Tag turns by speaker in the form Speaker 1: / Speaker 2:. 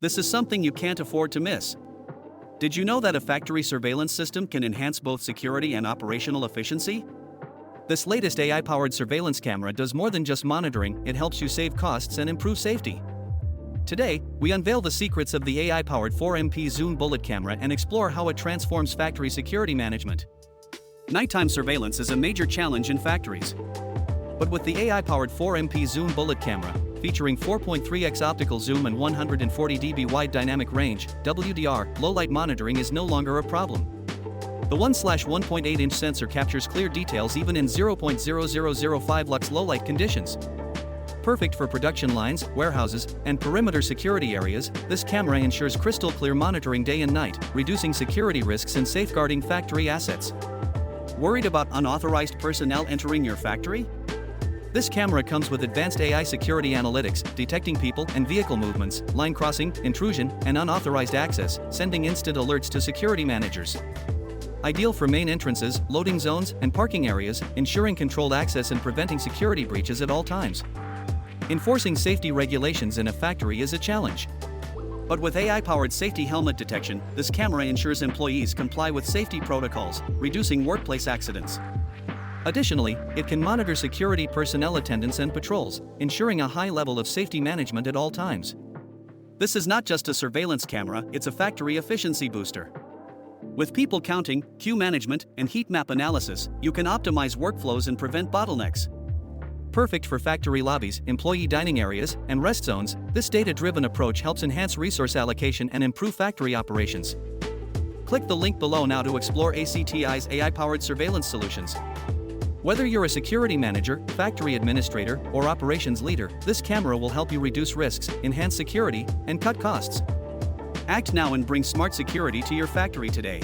Speaker 1: This is something you can't afford to miss. Did you know that a factory surveillance system can enhance both security and operational efficiency? This latest AI-powered surveillance camera does more than just monitoring, it helps you save costs and improve safety. Today, we unveil the secrets of the AI-powered 4MP zoom bullet camera and explore how it transforms factory security management. Nighttime surveillance is a major challenge in factories. But with the AI-powered 4MP zoom bullet camera, featuring 4.3x optical zoom and 140 dB wide dynamic range, WDR, low-light monitoring is no longer a problem. The 1/1.8-inch sensor captures clear details even in 0.0005 lux low-light conditions. Perfect for production lines, warehouses, and perimeter security areas, this camera ensures crystal-clear monitoring day and night, reducing security risks and safeguarding factory assets. Worried about unauthorized personnel entering your factory? This camera comes with advanced AI security analytics, detecting people and vehicle movements, line crossing, intrusion, and unauthorized access, sending instant alerts to security managers. Ideal for main entrances, loading zones, and parking areas, ensuring controlled access and preventing security breaches at all times. Enforcing safety regulations in a factory is a challenge. But with AI-powered safety helmet detection, this camera ensures employees comply with safety protocols, reducing workplace accidents. Additionally, it can monitor security personnel attendance and patrols, ensuring a high level of safety management at all times. This is not just a surveillance camera, it's a factory efficiency booster. With people counting, queue management, and heat map analysis, you can optimize workflows and prevent bottlenecks. Perfect for factory lobbies, employee dining areas, and rest zones, this data-driven approach helps enhance resource allocation and improve factory operations. Click the link below now to explore ACTI's AI-powered surveillance solutions. Whether you're a security manager, factory administrator, or operations leader, this camera will help you reduce risks, enhance security, and cut costs. Act now and bring smart security to your factory today.